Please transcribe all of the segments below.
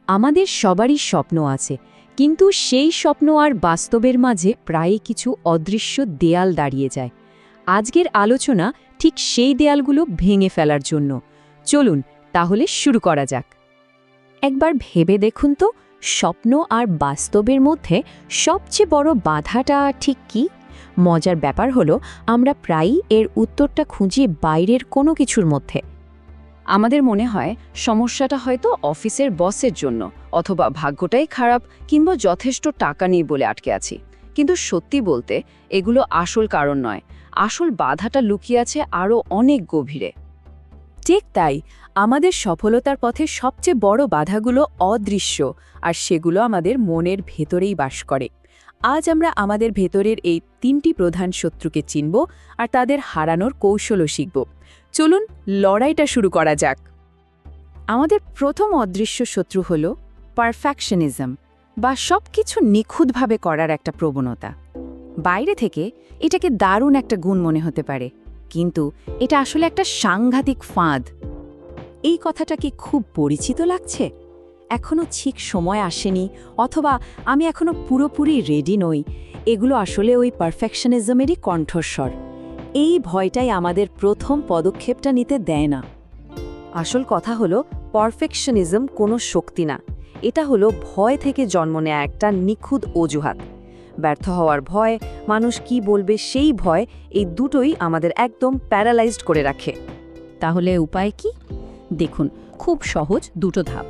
আমাদের সবারই স্বপ্ন আছে, কিন্তু সেই স্বপ্ন আর বাস্তবের মাঝে প্রায়ই কিছু অদৃশ্য দেয়াল দাঁড়িয়ে যায়। আজকের আলোচনা ঠিক সেই দেয়ালগুলো ভেঙে ফেলার জন্য। চলুন তাহলে শুরু করা যাক। একবার ভেবে দেখুন তো, স্বপ্ন আর বাস্তবের মধ্যে সবচেয়ে বড় বাধাটা ঠিক কী? মজার ব্যাপার হলো, আমরা প্রায়ই এর উত্তরটা খুঁজি বাইরের কোনো কিছুর মধ্যে। আমাদের মনে হয় সমস্যাটা হয়তো অফিসের বসের জন্য, অথবা ভাগ্যটাই খারাপ, কিংবা যথেষ্ট টাকা নেই বলে আটকে আছি। কিন্তু সত্যি বলতে এগুলো আসল কারণ নয়, আসল বাধাটা লুকিয়ে আছে আরও অনেক গভীরে। ঠিক তাই, আমাদের সফলতার পথে সবচেয়ে বড় বাধাগুলো অদৃশ্য, আর সেগুলো আমাদের মনের ভেতরেই বাস করে। আজ আমরা আমাদের ভেতরের এই 3টি প্রধান শত্রুকে চিনব আর তাদের হারানোর কৌশলও শিখব। চলুন লড়াইটা শুরু করা যাক। আমাদের প্রথম অদৃশ্য শত্রু হল পারফেকশনিজম, বা সবকিছু নিখুঁতভাবে করার একটা প্রবণতা। বাইরে থেকে এটাকে দারুণ একটা গুণ মনে হতে পারে, কিন্তু এটা আসলে একটা সাংঘাতিক ফাঁদ। এই কথাটা কি খুব পরিচিত লাগছে? এখনও ঠিক সময় আসেনি, অথবা আমি এখনও পুরোপুরি রেডি নই, এগুলো আসলে ওই পারফেকশনিজমেরই কণ্ঠস্বর। এই ভয়টাই আমাদের প্রথম পদক্ষেপটা নিতে দেয় না। আসল কথা হলো, পারফেকশনিজম কোনো শক্তি না, এটা হলো ভয় থেকে জন্ম নেয়া একটা নিখুঁত অজুহাত। ব্যর্থ হওয়ার ভয়, মানুষ কি বলবে সেই ভয়, এই দুটোই আমাদের একদম প্যারালাইজড করে রাখে। তাহলে উপায় কি? দেখুন, খুব সহজ দুটো ধাপ।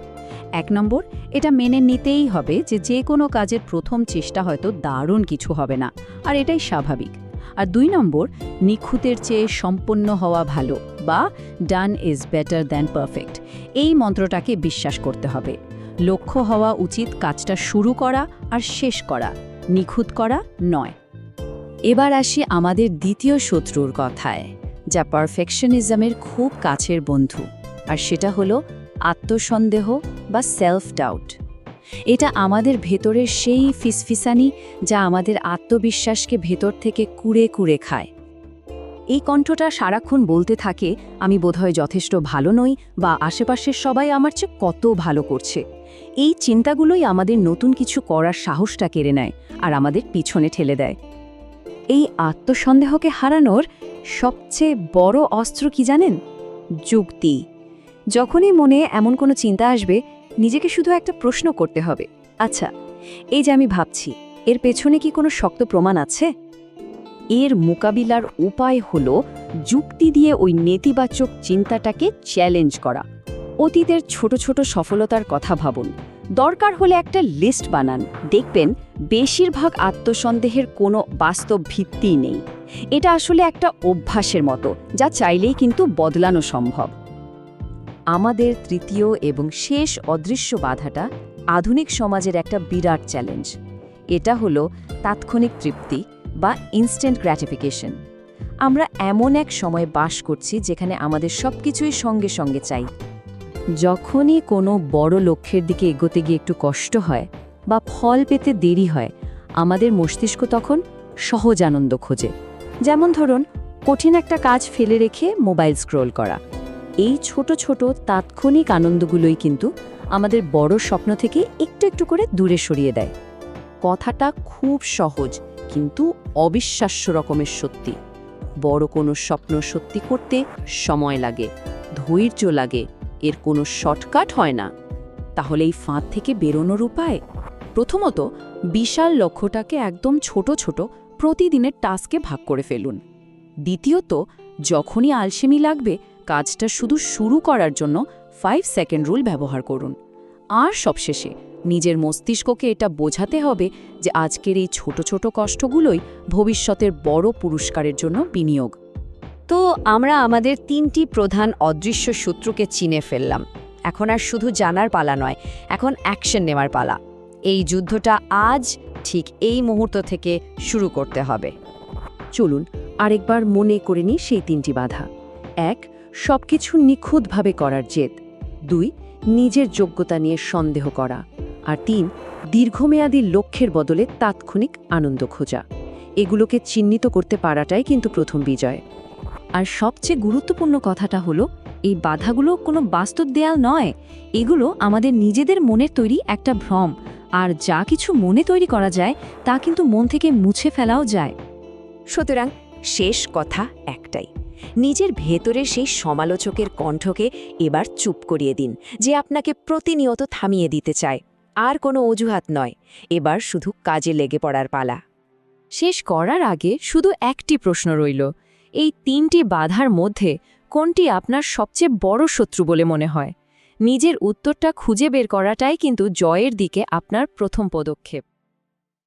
1 নম্বর, এটা মেনে নিতেই হবে যে কোনো কাজের প্রথম চেষ্টা হয়তো দারুণ কিছু হবে না, আর এটাই স্বাভাবিক। আর 2 নম্বর, নিখুঁতের চেয়ে সম্পন্ন হওয়া ভালো, বা done is better than perfect, এই মন্ত্রটাকে বিশ্বাস করতে হবে। লক্ষ্য হওয়া উচিত কাজটা শুরু করা আর শেষ করা, নিখুঁত করা নয়। এবার আসি আমাদের দ্বিতীয় শত্রুর কথায়, যা পারফেকশনিজমের খুব কাছের বন্ধু, আর সেটা হলো আত্মসন্দেহ বা সেলফ ডাউট। এটা আমাদের ভেতরের সেই ফিসফিসানি যা আমাদের আত্মবিশ্বাসকে ভেতর থেকে কুড়ে কুড়ে খায়। এই কণ্ঠটা সারাক্ষণ বলতে থাকে, আমি বোধহয় যথেষ্ট ভালো নই, বা আশেপাশের সবাই আমার চেয়ে কত ভালো করছে। এই চিন্তাগুলোই আমাদের নতুন কিছু করার সাহসটা কেড়ে নেয় আর আমাদের পিছনে ঠেলে দেয়। এই আত্মসন্দেহকে হারানোর সবচেয়ে বড় অস্ত্র কি জানেন? যুক্তি। যখনই মনে এমন কোনো চিন্তা আসবে, নিজেকে শুধু একটা প্রশ্ন করতে হবে, আচ্ছা, এই যে আমি ভাবছি, এর পেছনে কি কোনো শক্ত প্রমাণ আছে? এর মোকাবিলার উপায় হলো যুক্তি দিয়ে ওই নেতিবাচক চিন্তাটাকে চ্যালেঞ্জ করা। অতীতের ছোট ছোট সফলতার কথা ভাবুন, দরকার হলে একটা লিস্ট বানান, দেখবেন বেশিরভাগ আত্মসন্দেহের কোনো বাস্তব ভিত্তিই নেই। এটা আসলে একটা অভ্যাসের মতো, যা চাইলেই কিন্তু বদলানো সম্ভব। আমাদের তৃতীয় এবং শেষ অদৃশ্য বাধাটা আধুনিক সমাজের একটা বিরাট চ্যালেঞ্জ। এটা হলো তাৎক্ষণিক তৃপ্তি বা ইনস্ট্যান্ট গ্র্যাটিফিকেশন। আমরা এমন এক সময় বাস করছি যেখানে আমাদের সবকিছুই সঙ্গে সঙ্গে চাই। যখনই কোনো বড় লক্ষ্যের দিকে এগোতে গিয়ে একটু কষ্ট হয় বা ফল পেতে দেরি হয়, আমাদের মস্তিষ্ক তখন সহজ আনন্দ খোঁজে। যেমন ধরুন, কঠিন একটা কাজ ফেলে রেখে মোবাইল স্ক্রোল করা। এই ছোট ছোট তাৎক্ষণিক আনন্দগুলোই কিন্তু আমাদের বড় স্বপ্ন থেকে একটু একটু করে দূরে সরিয়ে দেয়। কথাটা খুব সহজ, কিন্তু অবিশ্বাস্য রকমের সত্যি। বড় কোনো স্বপ্ন সত্যি করতে সময় লাগে, ধৈর্য লাগে, এর কোনো শর্টকাট হয় না। তাহলে এই ফাঁদ থেকে বেরোনোর উপায়? প্রথমত, বিশাল লক্ষ্যটাকে একদম ছোট ছোট প্রতিদিনের টাস্কে ভাগ করে ফেলুন। দ্বিতীয়ত, যখনই আলসেমি লাগবে, কাজটা শুধু শুরু করার জন্য 5 সেকেন্ড রুল ব্যবহার করুন। আর সবশেষে, নিজের মস্তিষ্ককে এটা বোঝাতে হবে যে আজকের এই ছোট ছোট কষ্টগুলোই ভবিষ্যতের বড় পুরস্কারের জন্য বিনিয়োগ। তো আমরা আমাদের 3টি প্রধান অদৃশ্য শত্রুকে চিনে ফেললাম। এখন আর শুধু জানার পালা নয়, এখন অ্যাকশন নেওয়ার পালা। এই যুদ্ধটা আজ ঠিক এই মুহূর্ত থেকে শুরু করতে হবে। চলুন আরেকবার মনে করে নিই সেই 3টি বাধা। 1, সবকিছু নিখুঁতভাবে করার জেদ। 2, নিজের যোগ্যতা নিয়ে সন্দেহ করা। আর 3, দীর্ঘমেয়াদী লক্ষ্যের বদলে তাৎক্ষণিক আনন্দ খোঁজা। এগুলোকে চিহ্নিত করতে পারাটাই কিন্তু প্রথম বিজয়। আর সবচেয়ে গুরুত্বপূর্ণ কথাটা হলো, এই বাধাগুলো কোনো বাস্তব দেয়াল নয়, এগুলো আমাদের নিজেদের মনের তৈরি একটা ভ্রম, আর যা কিছু মনে তৈরি করা যায় তা কিন্তু মন থেকে মুছে ফেলাও যায়। সুতরাং শেষ কথা একটাই, নিজের ভেতরের সেই সমালোচকের কণ্ঠকে এবার চুপ করিয়ে দিন, যে আপনাকে প্রতিনিয়ত থামিয়ে দিতে চায়। আর কোনো অজুহাত নয়, এবার শুধু কাজে লেগে পড়ার পালা। শেষ করার আগে শুধু একটি প্রশ্ন রইল, এই 3টি বাধার মধ্যে কোনটি আপনার সবচেয়ে বড় শত্রু বলে মনে হয়? নিজের উত্তরটা খুঁজে বের করাটাই কিন্তু জয়ের দিকে আপনার প্রথম পদক্ষেপ।